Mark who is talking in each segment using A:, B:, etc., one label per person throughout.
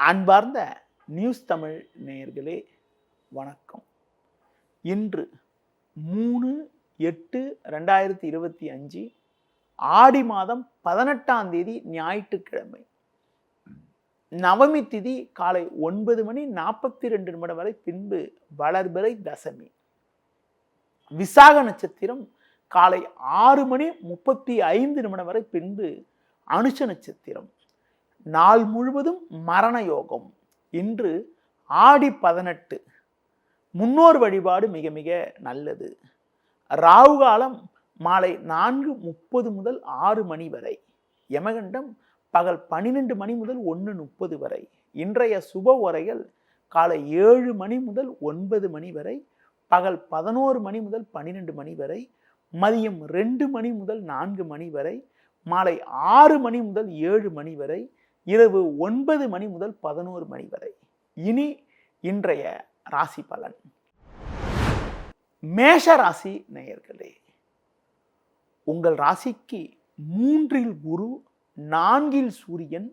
A: அன்பார்ந்த நியூஸ் தமிழ் நேயர்களே வணக்கம். இன்று 3/8/2025 ஆடி மாதம் 18ஆம் தேதி ஞாயிற்றுக்கிழமை. நவமி திதி காலை 9:42 வரை, பின்பு வளர்பிறை தசமி. விசாக நட்சத்திரம் காலை 6:35 வரை, பின்பு அனுஷ நட்சத்திரம். நாள் முழுவதும் மரண யோகம். இன்று ஆடி 18. முன்னோர் வழிபாடு மிக மிக நல்லது. ராகு காலம் மாலை 4:30 முதல் 6 மணி வரை. யமகண்டம் பகல் 12 மணி முதல் 1:30 வரை. இன்றைய சுப உரைகள் காலை 7 மணி முதல் 9 மணி வரை, பகல் 11 மணி முதல் 12 மணி வரை, மதியம் 2 மணி முதல் 4 மணி வரை, மாலை 6 மணி முதல் 7 மணி வரை, இரவு 9 மணி முதல் 11 மணி வரை. இனி இன்றைய ராசி பலன். மேஷ ராசி நேயர்களே, உங்கள் ராசிக்கு 3இல் குரு, 4இல் சூரியன்,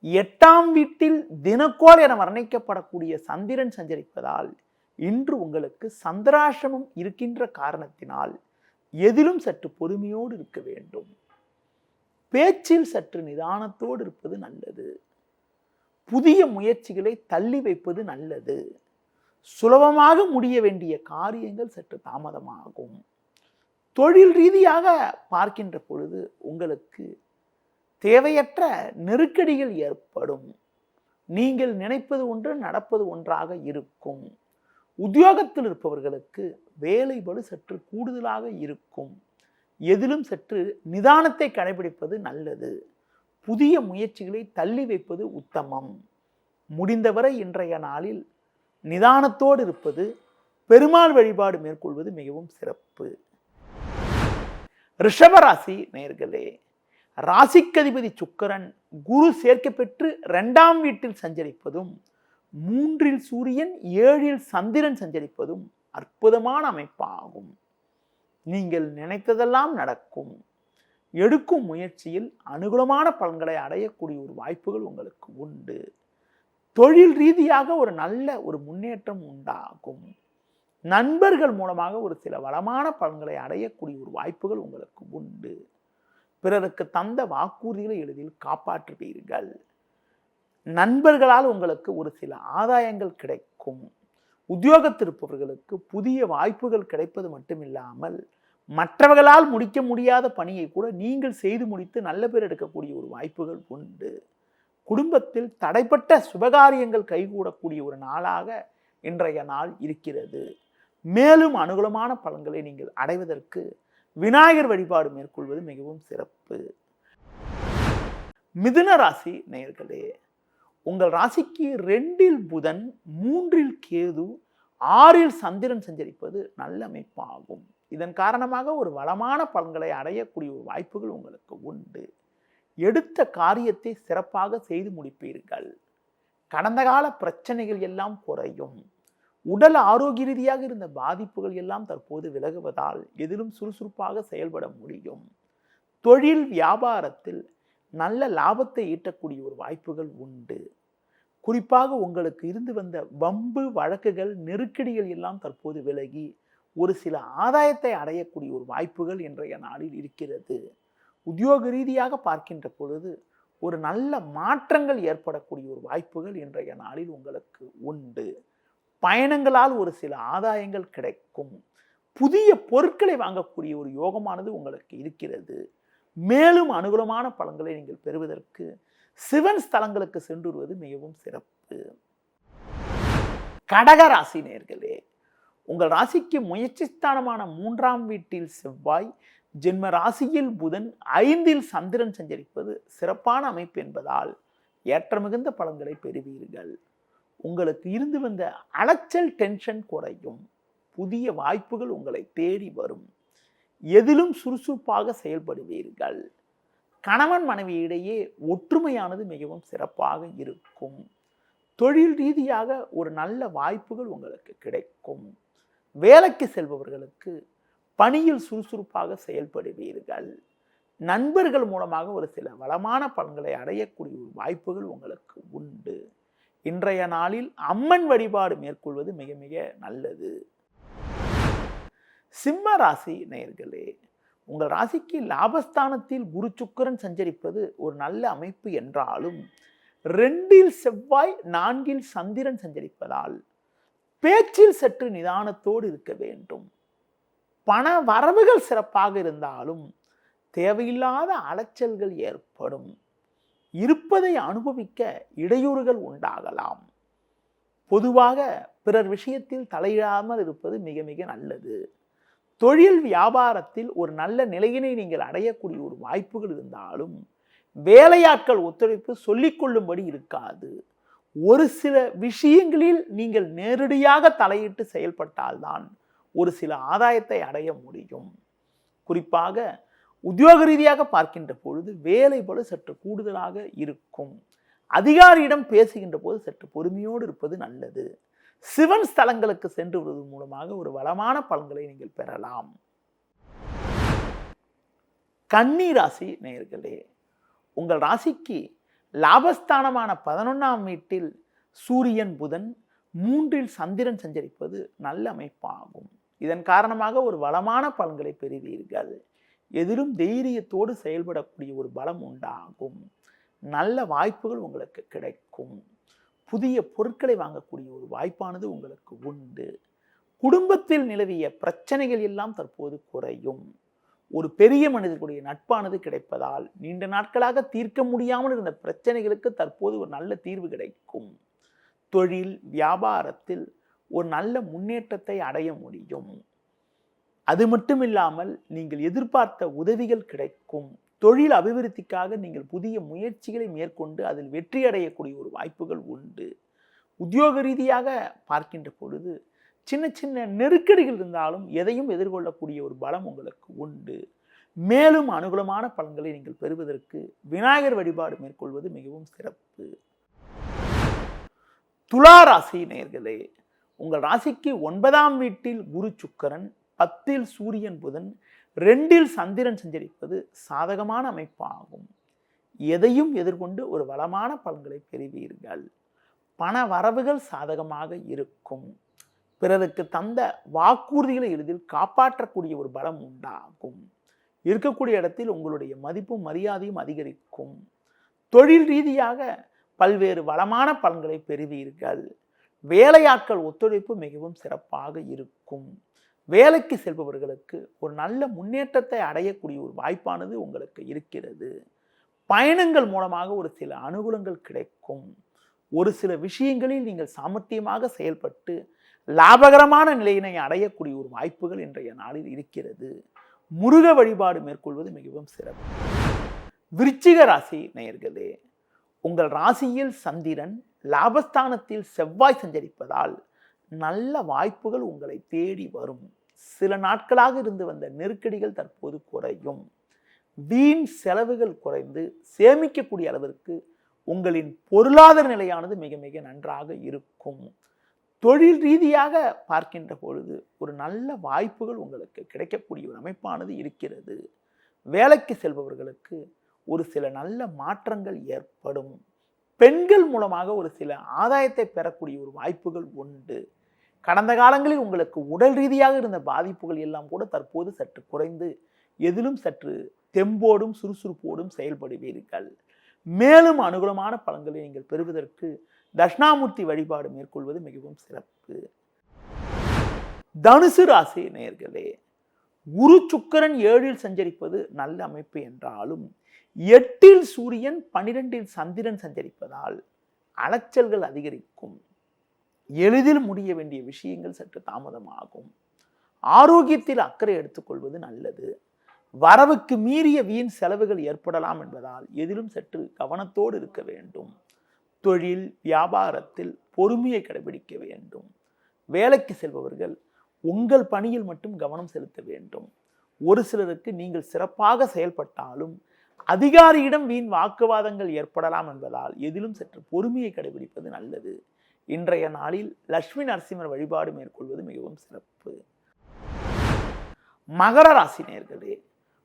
A: 8ஆம் வீட்டில் தினக்கோள் என வர்ணிக்கப்படக்கூடிய சந்திரன் சஞ்சரிப்பதால் இன்று உங்களுக்கு சந்திராசிரமம் இருக்கின்ற காரணத்தினால் எதிலும் சற்று பொறுமையோடு இருக்க வேண்டும். பேச்சில் சற்று நிதானத்தோடு இருப்பது நல்லது. புதிய முயற்சிகளை தள்ளி வைப்பது நல்லது. சுலபமாக முடிய வேண்டிய காரியங்கள் சற்று தாமதமாகும். தொழில் ரீதியாக பார்க்கின்ற பொழுது உங்களுக்கு தேவையற்ற நெருக்கடிகள் ஏற்படும். நீங்கள் நினைப்பது ஒன்று, நடப்பது ஒன்றாக இருக்கும். உத்தியோகத்தில் இருப்பவர்களுக்கு வேலை பளு சற்று கூடுதலாக இருக்கும். எதிலும் சற்று நிதானத்தை கடைபிடிப்பது நல்லது. புதிய முயற்சிகளை தள்ளி வைப்பது உத்தமம். முடிந்தவரை இன்றைய நாளில் நிதானத்தோடு இருப்பது, பெருமாள் வழிபாடு மேற்கொள்வது மிகவும் சிறப்பு. ரிஷபராசி நேயர்களே, ராசிக்கதிபதி சுக்கிரன் குரு சேர்க்கை பெற்று 2ஆம் வீட்டில் சஞ்சரிப்பதும், 3இல் சூரியன், 7இல் சந்திரன் சஞ்சரிப்பதும் அற்புதமான அமைப்பாகும். நீங்கள் நினைத்ததெல்லாம் நடக்கும். எடுக்கும் முயற்சியில் அனுகூலமான பலன்களை அடையக்கூடிய ஒரு வாய்ப்புகள் உங்களுக்கு உண்டு. தொழில் ரீதியாக ஒரு நல்ல ஒரு முன்னேற்றம் உண்டாகும். நண்பர்கள் மூலமாக ஒரு சில வளமான பலன்களை அடையக்கூடிய ஒரு வாய்ப்புகள் உங்களுக்கு உண்டு. பிறருக்கு தந்த வாக்குறுதிகளை எளிதில் காப்பாற்றுவீர்கள். நண்பர்களால் உங்களுக்கு ஒரு சில ஆதாயங்கள் கிடைக்கும். உத்தியோகத்திருப்பவர்களுக்கு புதிய வாய்ப்புகள் கிடைப்பது மட்டுமில்லாமல் மற்றவர்களால் முடிக்க முடியாத பணியை கூட நீங்கள் செய்து முடித்து நல்ல பேர் எடுக்கக்கூடிய ஒரு வாய்ப்புகள் உண்டு. குடும்பத்தில் தடைப்பட்ட சுபகாரியங்கள் கைகூடக்கூடிய ஒரு நாளாக இன்றைய நாள் இருக்கிறது. மேலும் அனுகூலமான பலன்களை நீங்கள் அடைவதற்கு விநாயகர் வழிபாடு மேற்கொள்வது மிகவும் சிறப்பு. மிதுன ராசி நேயர்களே, உங்கள் ராசிக்கு 2இல் புதன், 3இல் கேது, 6இல் சந்திரன் சஞ்சரிப்பது நல்ல அமைப்பாகும். இதன் காரணமாக ஒரு வளமான பலன்களை அடையக்கூடிய ஒரு வாய்ப்புகள் உங்களுக்கு உண்டு. எடுத்த காரியத்தை சிறப்பாக செய்து முடிப்பீர்கள். கடந்த கால பிரச்சனைகள் எல்லாம் குறையும். உடல் ஆரோக்கிய ரீதியாக இருந்த பாதிப்புகள் எல்லாம் தற்போது விலகுவதால் எதிலும் சுறுசுறுப்பாக செயல்பட முடியும். தொழில் வியாபாரத்தில் நல்ல லாபத்தை ஈட்டக்கூடிய ஒரு வாய்ப்புகள் உண்டு. குறிப்பாக உங்களுக்கு இருந்து வந்த வம்பு வழக்குகள், நெருக்கடிகள் எல்லாம் தற்போது விலகி ஒரு சில ஆதாயத்தை அடையக்கூடிய ஒரு வாய்ப்புகள் இன்றைய நாளில் இருக்கிறது. உத்தியோக ரீதியாக பார்க்கின்ற பொழுது ஒரு நல்ல மாற்றங்கள் ஏற்படக்கூடிய ஒரு வாய்ப்புகள் இன்றைய நாளில் உங்களுக்கு உண்டு. பயணங்களால் ஒரு சில ஆதாயங்கள் கிடைக்கும். புதிய பொருட்களை வாங்கக்கூடிய ஒரு யோகமானது உங்களுக்கு இருக்கிறது. மேலும் அனுகூலமான பலன்களை நீங்கள் பெறுவதற்கு சிவன் ஸ்தலங்களுக்கு சென்று வருவது மிகவும் சிறப்பு. கடகராசி நேயர்களே, உங்கள் ராசிக்கு முயற்சி ஸ்தானமான 3ஆம் வீட்டில் செவ்வாய், ஜென்ம ராசியில் புதன், 5இல் சந்திரன் சஞ்சரிப்பது சிறப்பான அமைப்பு என்பதால் ஏற்ற மிகுந்த பலன்களை பெறுவீர்கள். உங்களுக்கு இருந்து வந்த அலைச்சல், டென்ஷன் குறையும். புதிய வாய்ப்புகள் உங்களை தேடி வரும். எதிலும் சுறுசுறுப்பாக செயல்படுவீர்கள். கணவன் மனைவி இடையே ஒற்றுமையானது மிகவும் சிறப்பாக இருக்கும். தொழில் ரீதியாக ஒரு நல்ல வாய்ப்புகள் உங்களுக்கு கிடைக்கும். வேலைக்கு செல்பவர்களுக்கு பணியில் சுறுசுறுப்பாக செயல்படுவீர்கள். நண்பர்கள் மூலமாக ஒரு சில வளமான பலன்களை அடையக்கூடிய வாய்ப்புகள் உங்களுக்கு உண்டு. இன்றைய நாளில் அம்மன் வழிபாடு மேற்கொள்வது மிக மிக நல்லது. சிம்ம ராசி நேயர்களே, உங்கள் ராசிக்கு லாபஸ்தானத்தில் குரு சுக்கிரன் சஞ்சரிப்பது ஒரு நல்ல அமைப்பு என்றாலும் 2இல் செவ்வாய் 4இல் சந்திரன் சஞ்சரிப்பதால் பேச்சில் சற்று நிதானத்தோடு இருக்க வேண்டும். பண வரவுகள் சிறப்பாக இருந்தாலும் தேவையில்லாத அலைச்சல்கள் ஏற்படும். இருப்பதை அனுபவிக்க இடையூறுகள் உண்டாகலாம். பொதுவாக பிறர் விஷயத்தில் தலையிடாமல் இருப்பது மிக மிக நல்லது. தொழில் வியாபாரத்தில் ஒரு நல்ல நிலையினை நீங்கள் அடையக்கூடிய ஒரு வாய்ப்புகள் இருந்தாலும் வேலையாட்கள் ஒத்துழைப்பு சொல்லிக்கொள்ளும்படி இருக்காது. ஒரு சில விஷயங்களில் நீங்கள் நேரடியாக தலையிட்டு செயல்பட்டால்தான் ஒரு சில ஆதாயத்தை அடைய முடியும். குறிப்பாக உத்தியோக ரீதியாக பார்க்கின்ற பொழுது வேலை பளு சற்று கூடுதலாக இருக்கும். அதிகாரியிடம் பேசுகின்ற போது சற்று பொறுமையோடு இருப்பது நல்லது. சிவன் ஸ்தலங்களுக்கு சென்று வருவது மூலமாக ஒரு வளமான பலன்களை நீங்கள் பெறலாம். கன்னி ராசி நேயர்களே, உங்கள் ராசிக்கு லாபஸ்தானமான 11ஆம் வீட்டில் சூரியன் புதன் 3இல் சந்திரன் சஞ்சரிப்பது நல்ல அமைப்பாகும். இதன் காரணமாக ஒரு வளமான பலன்களை பெறுவீர்கள். எதிலும் தைரியத்தோடு செயல்படக்கூடிய ஒரு பலம் உண்டாகும். நல்ல வாய்ப்புகள் உங்களுக்கு கிடைக்கும். புதிய பொருட்களை வாங்கக்கூடிய ஒரு வாய்ப்பானது உங்களுக்கு உண்டு. குடும்பத்தில் நிலவிய பிரச்சனைகள் எல்லாம் தற்போது குறையும். ஒரு பெரிய மனிதர்களுடைய நட்பானது கிடைப்பதால் நீண்ட நாட்களாக தீர்க்க முடியாமல் இருந்த பிரச்சனைகளுக்கு தற்போது ஒரு நல்ல தீர்வு கிடைக்கும். தொழில் வியாபாரத்தில் ஒரு நல்ல முன்னேற்றத்தை அடைய முடியும். அது மட்டும் இல்லாமல் நீங்கள் எதிர்பார்த்த உதவிகள் கிடைக்கும். தொழில் அபிவிருத்திக்காக நீங்கள் புதிய முயற்சிகளை மேற்கொண்டு அதில் வெற்றி அடையக்கூடிய ஒரு வாய்ப்புகள் உண்டு. உத்தியோக ரீதியாக பார்க்கின்ற பொழுது சின்ன சின்ன நெருக்கடிகள் இருந்தாலும் எதையும் எதிர்கொள்ளக்கூடிய ஒரு பலம் உங்களுக்கு உண்டு. மேலும் அனுகூலமான பலன்களை நீங்கள் பெறுவதற்கு விநாயகர் வழிபாடு மேற்கொள்வது மிகவும் சிறப்பு. துலா ராசி நேயர்களே, உங்கள் ராசிக்கு 9ஆம் வீட்டில் குரு சுக்கிரன் 10இல் சூரியன் புதன் 2இல் சந்திரன் சஞ்சரிப்பது சாதகமான அமைப்பாகும். எதையும் எதிர்கொண்டு ஒரு வளமான பலன்களை பெறுவீர்கள். பண வரவுகள் சாதகமாக இருக்கும். பிறருக்கு தந்த வாக்குறுதிகளை எளிதில் காப்பாற்றக்கூடிய ஒரு பலம் உண்டாகும். இருக்கக்கூடிய இடத்தில் உங்களுடைய மதிப்பும் மரியாதையும் அதிகரிக்கும். தொழில் ரீதியாக பல்வேறு வளமான பலன்களை பெறுவீர்கள். வேலையாட்கள் ஒத்துழைப்பு மிகவும் சிறப்பாக இருக்கும். வேலைக்கு செல்பவர்களுக்கு ஒரு நல்ல முன்னேற்றத்தை அடையக்கூடிய ஒரு வாய்ப்பானது உங்களுக்கு இருக்கிறது. பயணங்கள் மூலமாக ஒரு சில அனுகூலங்கள் கிடைக்கும். ஒரு சில விஷயங்களில் நீங்கள் சாமர்த்தியமாக செயல்பட்டு லாபகரமான நிலையினை அடையக்கூடிய ஒரு வாய்ப்புகள் இன்றைய நாளில் இருக்கிறது. முருக வழிபாடு மேற்கொள்வது மிகவும் சிறப்பு. விருச்சிக ராசி நேயர்களே, உங்கள் ராசியில் சந்திரன் லாபஸ்தானத்தில் செவ்வாய் சஞ்சரிப்பதால் நல்ல வாய்ப்புகள் உங்களை தேடி வரும். சில நாட்களாக இருந்து வந்த நெருக்கடிகள் தற்போது குறையும். வீண் செலவுகள் குறைந்து சேமிக்கக்கூடிய அளவிற்கு உங்களின் பொருளாதார நிலையானது மிக மிக நன்றாக இருக்கும். தொழில் ரீதியாக பார்க்கின்ற பொழுது ஒரு நல்ல வாய்ப்புகள் உங்களுக்கு கிடைக்கக்கூடிய ஒரு அமைப்பானது இருக்கிறது. வேலைக்கு செல்பவர்களுக்கு ஒரு சில நல்ல மாற்றங்கள் ஏற்படும். பெண்கள் மூலமாக ஒரு சில ஆதாயத்தை பெறக்கூடிய ஒரு வாய்ப்புகள் உண்டு. கடந்த காலங்களில் உங்களுக்கு உடல் ரீதியாக இருந்த பாதிப்புகள் எல்லாம் கூட தற்போது சற்று குறைந்து எதிலும் சற்று தெம்போடும் சுறுசுறுப்போடும் செயல்படுவீர்கள். மேலும் அனுகூலமான பலன்களை நீங்கள் பெறுவதற்கு தட்சிணாமூர்த்தி வழிபாடு மேற்கொள்வது மிகவும் சிறப்பு. தனுசு ராசி நேயர்களே, குரு சுக்கிரன் 7இல் சஞ்சரிப்பது நல்ல அமைப்பு என்றாலும் 8இல் சூரியன் 12இல் சந்திரன் சஞ்சரிப்பதால் அலைச்சல்கள் அதிகரிக்கும். எளிதில் முடிய வேண்டிய விஷயங்கள் சற்று தாமதமாகும். ஆரோக்கியத்தில் அக்கறை எடுத்துக்கொள்வது நல்லது. வரவுக்கு மீறிய வீண் செலவுகள் ஏற்படலாம் என்பதால் எதிலும் சற்று கவனத்தோடு இருக்க வேண்டும். தொழில் வியாபாரத்தில் பொறுமையை கடைபிடிக்க வேண்டும். வேலைக்கு செல்பவர்கள் உங்கள் பணியில் மட்டும் கவனம் செலுத்த வேண்டும். ஒரு சிலருக்கு நீங்கள் சிறப்பாக செயல்பட்டாலும் அதிகாரியிடம் வீண் வாக்குவாதங்கள் ஏற்படலாம் என்பதால் எதிலும் சற்று பொறுமையை கடைபிடிப்பது நல்லது. இன்றைய நாளில் லட்சுமி நரசிம்மர் வழிபாடு மேற்கொள்வது மிகவும் சிறப்பு. மகர ராசி நேயர்களே,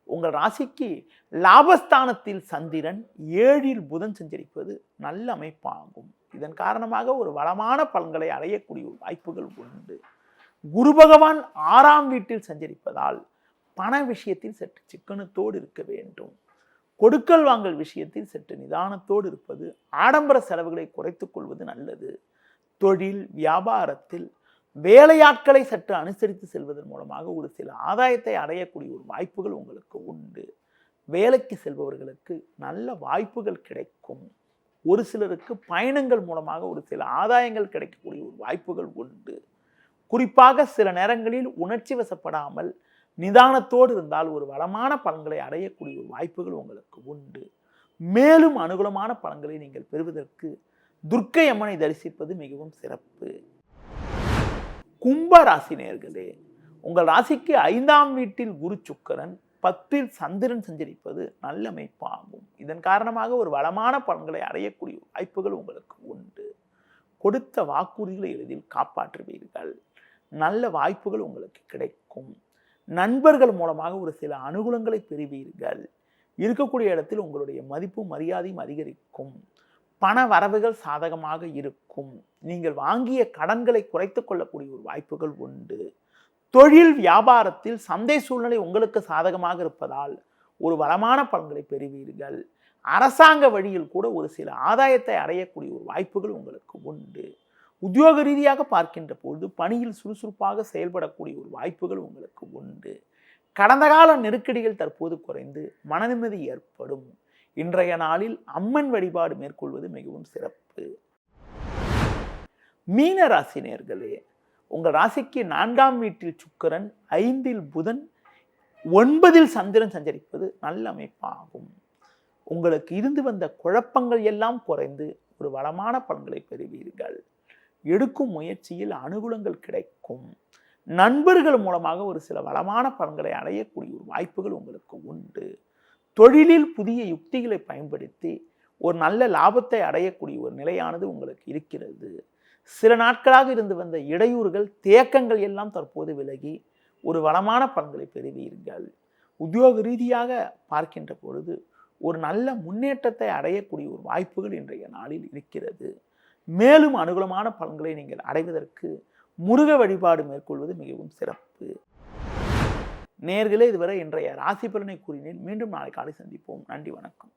A: உங்கள் ராசிக்கு லாபஸ்தானத்தில் சந்திரன் 7இல் புதன் சஞ்சரிப்பது நல்ல அமைப்பாகும். இதன் காரணமாக ஒரு வளமான பலன்களை அடையக்கூடிய வாய்ப்புகள் உண்டு. குரு பகவான் 6ஆம் வீட்டில் சஞ்சரிப்பதால் பண விஷயத்தில் சற்று சிக்கனத்தோடு இருக்க வேண்டும். கொடுக்கல் வாங்கல் விஷயத்தில் சற்று நிதானத்தோடு இருப்பது, ஆடம்பர செலவுகளை குறைத்துக் கொள்வது நல்லது. தொழில் வியாபாரத்தில் வேலையாட்களை சற்று அனுசரித்து செல்வதன் மூலமாக ஒரு சில ஆதாயத்தை அடையக்கூடிய ஒரு வாய்ப்புகள் உங்களுக்கு உண்டு. வேலைக்கு செல்பவர்களுக்கு நல்ல வாய்ப்புகள் கிடைக்கும். ஒரு சிலருக்கு பயணங்கள் மூலமாக ஒரு சில ஆதாயங்கள் கிடைக்கக்கூடிய ஒரு வாய்ப்புகள் உண்டு. குறிப்பாக சில நேரங்களில் உணர்ச்சி வசப்படாமல் நிதானத்தோடு இருந்தால் ஒரு வளமான பலன்களை அடையக்கூடிய ஒரு வாய்ப்புகள் உங்களுக்கு உண்டு. மேலும் அனுகூலமான பலன்களை நீங்கள் பெறுவதற்கு துர்க்கை அம்மனை தரிசிப்பது மிகவும் சிறப்பு. கும்ப ராசி நேயர்களே, உங்கள் ராசிக்கு 5ஆம் வீட்டில் குரு சுக்கிரன் 10இல் சந்திரன் சஞ்சரிப்பது நல்ல அமைப்பாகும். இதன் காரணமாக ஒரு வளமான பலன்களை அடையக்கூடிய வாய்ப்புகள் உங்களுக்கு உண்டு. கொடுத்த வாக்குறுதிகளை எளிதில் காப்பாற்றுவீர்கள். நல்ல வாய்ப்புகள் உங்களுக்கு கிடைக்கும். நண்பர்கள் மூலமாக ஒரு சில அனுகூலங்களை பெறுவீர்கள். இருக்கக்கூடிய இடத்தில் உங்களுடைய மதிப்பும் மரியாதையும் அதிகரிக்கும். பண வரவுகள் சாதகமாக இருக்கும். நீங்கள் வாங்கிய கடன்களை குறைத்துக் கொள்ளக்கூடிய ஒரு வாய்ப்புகள் உண்டு. தொழில் வியாபாரத்தில் சந்தை சூழ்நிலை உங்களுக்கு சாதகமாக இருப்பதால் ஒரு வளமான பலன்களை பெறுவீர்கள். அரசாங்க வழியில் கூட ஒரு சில ஆதாயத்தை அடையக்கூடிய ஒரு வாய்ப்புகள் உங்களுக்கு உண்டு. உத்தியோக ரீதியாக பார்க்கின்ற பொழுது பணியில் சுறுசுறுப்பாக செயல்படக்கூடிய ஒரு வாய்ப்புகள் உங்களுக்கு உண்டு. கடந்த கால நெருக்கடிகள் தற்போது குறைந்து மன நிம்மதி ஏற்படும். இன்றைய நாளில் அம்மன் வழிபாடு மேற்கொள்வது மிகவும் சிறப்பு. மீன ராசி நேயர்களே, உங்கள் ராசிக்கு 4ஆம் வீட்டில் சுக்கிரன், 5இல் புதன், 9இல் சந்திரன் சஞ்சரிப்பது நல்ல அமைப்பாகும். உங்களுக்கு இருந்து வந்த குழப்பங்கள் எல்லாம் குறைந்து ஒரு வளமான பலன்களை பெறுவீர்கள். எடுக்கும் முயற்சியில் அனுகூலங்கள் கிடைக்கும். நண்பர்கள் மூலமாக ஒரு சில வளமான பலன்களை அடையக்கூடிய ஒரு வாய்ப்புகள் உங்களுக்கு உண்டு. தொழிலில் புதிய யுக்திகளை பயன்படுத்தி ஒரு நல்ல லாபத்தை அடையக்கூடிய ஒரு நிலையானது உங்களுக்கு இருக்கிறது. சில நாட்களாக இருந்து வந்த இடையூறுகள் தேக்கங்கள் எல்லாம் தற்போது விலகி ஒரு வளமான பலன்களை பெறுவீர்கள். உத்தியோக ரீதியாக பார்க்கின்ற பொழுது ஒரு நல்ல முன்னேற்றத்தை அடையக்கூடிய ஒரு வாய்ப்புகள் இன்றைய நாளில் இருக்கிறது. மேலும் அனுகூலமான பலன்களை நீங்கள் அடைவதற்கு முருக வழிபாடு மேற்கொள்வது மிகவும் சிறப்பு. நேயர்களே, இதுவரை இன்றைய ராசி பலனை கூறினேன். மீண்டும் நாளை காலை சந்திப்போம். நன்றி, வணக்கம்.